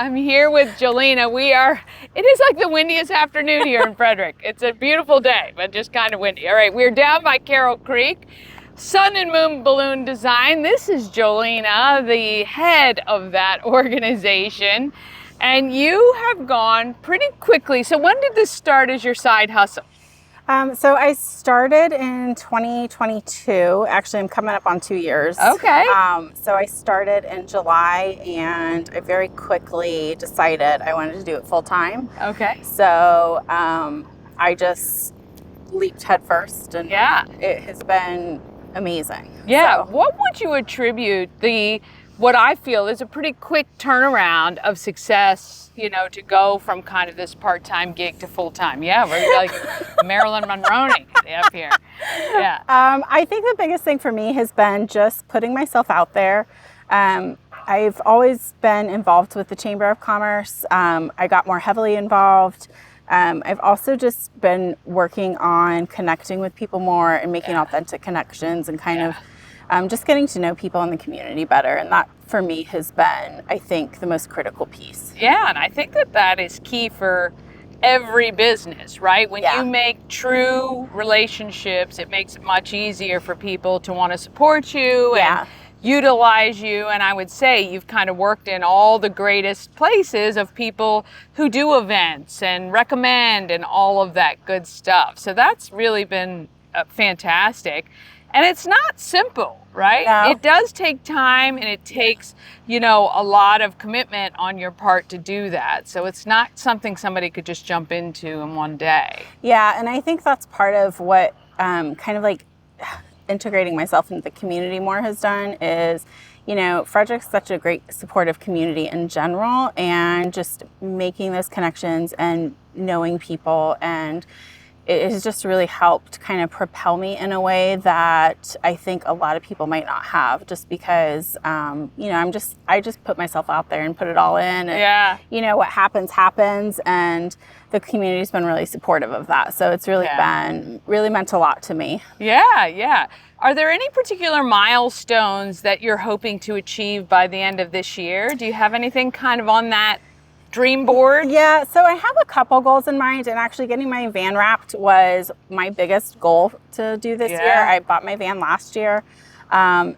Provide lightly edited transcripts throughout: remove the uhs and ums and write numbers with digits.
I'm here with Jolena. It is like the windiest afternoon here in Frederick. It's a beautiful day, but just kind of windy. All right, we're down by Carroll Creek, Sun and Moon Balloon Design. This is Jolena, the head of that organization. And you have gone pretty quickly. So when did this start as your side hustle? So I started in 2022. Actually, I'm coming up on 2 years. Okay. So I started in July, and I very quickly decided I wanted to do it full time. Okay. So I just leaped headfirst, and Yeah. it has been amazing. Yeah. So, What would you attribute what I feel is a pretty quick turnaround of success, to go from kind of this part-time gig to full-time? Yeah, we're like Marilyn Monroe up here. Yeah. I think the biggest thing for me has been just putting myself out there. I've always been involved with the Chamber of Commerce. I got more heavily involved. I've also just been working on connecting with people more and making authentic connections and kind of just getting to know people in the community better. And that, for me, has been, I think, the most critical piece. Yeah, and I think that is key for every business, right? When you make true relationships, it makes it much easier for people to want to support you and utilize you. And I would say you've kind of worked in all the greatest places of people who do events and recommend and all of that good stuff. So that's really been fantastic. And it's not simple, right? No. It does take time, and it takes, a lot of commitment on your part to do that. So it's not something somebody could just jump into in one day. Yeah, and I think that's part of what kind of like integrating myself into the community more has done is, Frederick's such a great supportive community in general, and just making those connections and knowing people, and it has just really helped kind of propel me in a way that I think a lot of people might not have, just because, I just put myself out there and put it all in. And, what happens. And the community's been really supportive of that. So it's really meant a lot to me. Yeah. Are there any particular milestones that you're hoping to achieve by the end of this year? Do you have anything kind of on that dream board? Yeah, so I have a couple goals in mind, and actually getting my van wrapped was my biggest goal to do this year. I bought my van last year, and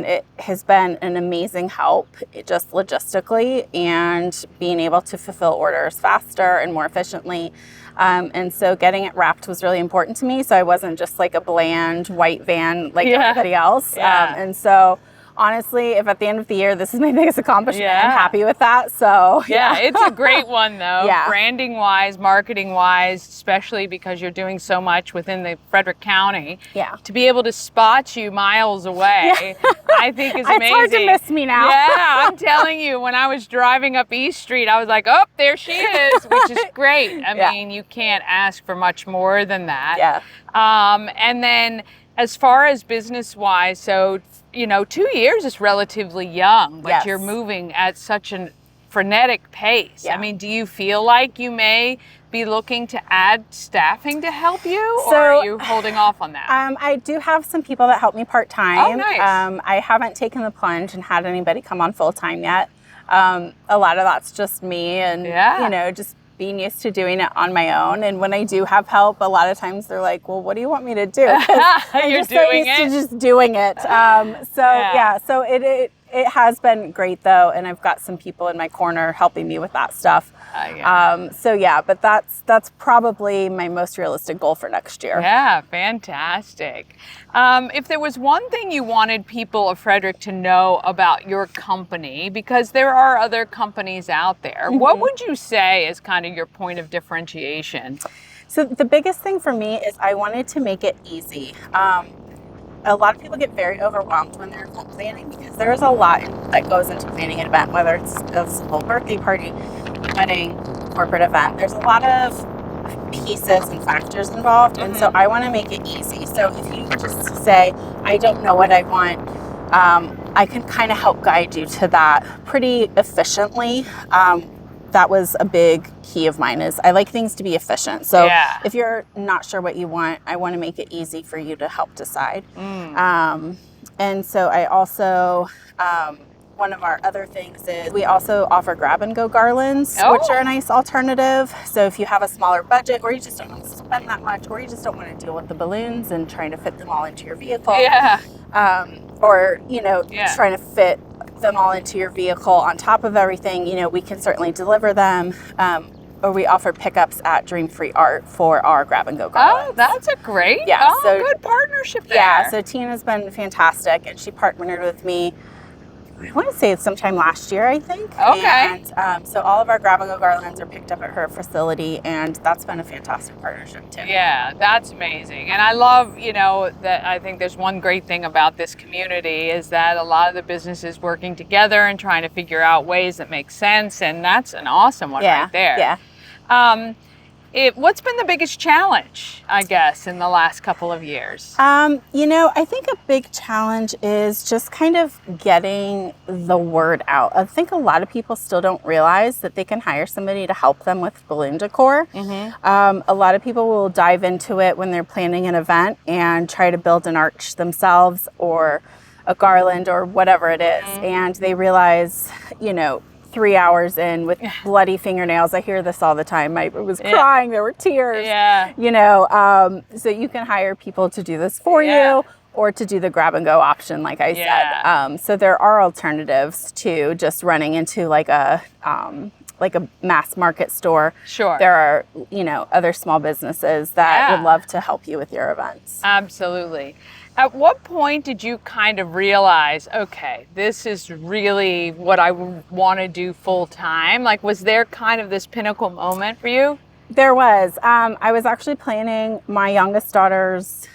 it has been an amazing help, just logistically, and being able to fulfill orders faster and more efficiently. And so getting it wrapped was really important to me, so I wasn't just like a bland white van like everybody else. And so honestly, if at the end of the year this is my biggest accomplishment, I'm happy with that. So it's a great one though. Branding wise, marketing wise, especially because you're doing so much within the Frederick County. To be able to spot you miles away, I think is amazing. It's hard to miss me now. I'm telling you, when I was driving up East Street, I was like, oh, there she is, which is great. I mean, you can't ask for much more than that. And then as far as business wise, so 2 years is relatively young, but you're moving at such a frenetic pace. I mean, do you feel like you may be looking to add staffing to help you, or are you holding off on that? I do have some people that help me part-time. Oh, nice. I haven't taken the plunge and had anybody come on full-time yet. A lot of that's just me and, just being used to doing it on my own. And when I do have help, a lot of times they're like, well, what do you want me to do? You're just so used to just doing it. So it has been great though. And I've got some people in my corner helping me with that stuff. But that's probably my most realistic goal for next year. Yeah, fantastic. If there was one thing you wanted people of Frederick to know about your company, because there are other companies out there, what would you say is kind of your point of differentiation? So the biggest thing for me is I wanted to make it easy. A lot of people get very overwhelmed when they're event planning, because there is a lot that goes into planning an event, whether it's a simple birthday party, wedding, corporate event. There's a lot of pieces and factors involved, and so I want to make it easy. So if you just say, I don't know what I want, I can kind of help guide you to that pretty efficiently. That was a big key of mine, is I like things to be efficient. So if you're not sure what you want, I want to make it easy for you to help decide. And so I also one of our other things is we also offer grab and go garlands, Oh. which are a nice alternative. So if you have a smaller budget, or you just don't want to spend that much, or you just don't want to deal with the balloons and trying to fit them all into your vehicle, or trying to fit them all into your vehicle on top of everything, we can certainly deliver them. Or we offer pickups at Dream Free Art for our grab and go garlands. Oh, that's a great, good partnership there. Yeah, so Tina's been fantastic, and she partnered with me, I want to say it's sometime last year, I think. Okay. And so all of our grab and go garlands are picked up at her facility, and that's been a fantastic partnership too. Yeah, that's amazing. And I love, that I think there's one great thing about this community is that a lot of the businesses working together and trying to figure out ways that make sense. And that's an awesome one right there. Yeah. What's been the biggest challenge, I guess, in the last couple of years? I think a big challenge is just kind of getting the word out. I think a lot of people still don't realize that they can hire somebody to help them with balloon decor. Mm-hmm. A lot of people will dive into it when they're planning an event and try to build an arch themselves or a garland or whatever it is. Mm-hmm. And they realize, 3 hours in with bloody fingernails. I hear this all the time. I was crying. There were tears. Yeah. So you can hire people to do this for you or to do the grab and go option, like I said. So there are alternatives to just running into like a mass market store. Sure. There are, other small businesses that would love to help you with your events. Absolutely. At what point did you kind of realize, okay, this is really what I want to do full time? Like, was there kind of this pinnacle moment for you? There was. I was actually planning my youngest daughter's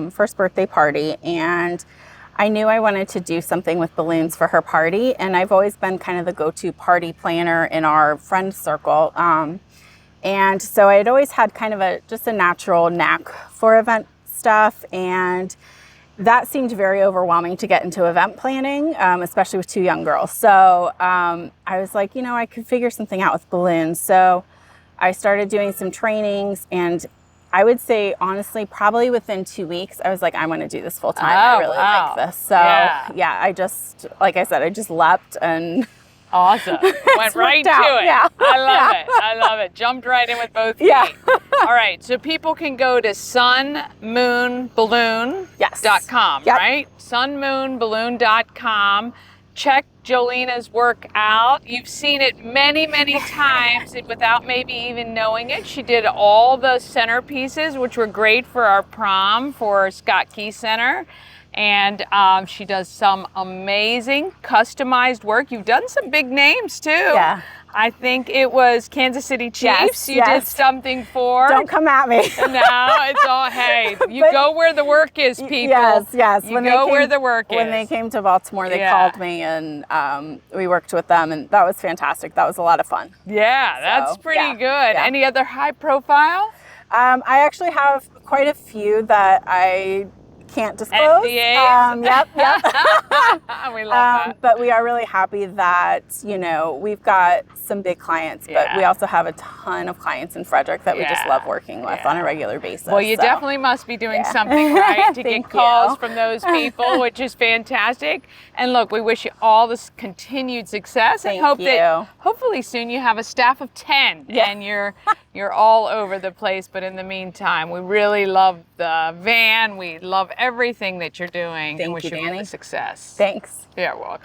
first birthday party, and I knew I wanted to do something with balloons for her party. And I've always been kind of the go-to party planner in our friend circle. And so I had always had kind of just a natural knack for event stuff, and that seemed very overwhelming to get into event planning, especially with two young girls. So I was like, I could figure something out with balloons. So I started doing some trainings, and I would say, honestly, probably within 2 weeks, I was like, I want to do this full time. I really like this. So I just, like I said, I just leapt and... Awesome. Went right to it. Yeah. I love it. Jumped right in with both feet. Yeah. All right. So people can go to sunmoonballoon.com, right? Sunmoonballoon.com. Check Jolena's work out. You've seen it many, many times without maybe even knowing it. She did all the centerpieces, which were great for our prom for Scott Key Center. And she does some amazing customized work. You've done some big names too. Yeah. I think it was Kansas City Chiefs you did something for. Don't come at me. No, it's all, hey, you go where the work is, people. Yes. You go where the work is. When they came to Baltimore, they called me, and we worked with them, and that was fantastic. That was a lot of fun. Yeah, that's pretty good. Yeah. Any other high profile? I actually have quite a few that I can't disclose. NDAs? Yep. We love that. But we are really happy that, we've got some big clients, but we also have a ton of clients in Frederick that we just love working with on a regular basis. Well, you definitely must be doing something right to get calls from those people, which is fantastic. And look, we wish you all this continued success and hope that hopefully soon you have a staff of 10 and you're all over the place. But in the meantime, we really love the van. We love everything that you're doing. Thank and wish you, you all Dani. the success. Thanks. You're welcome.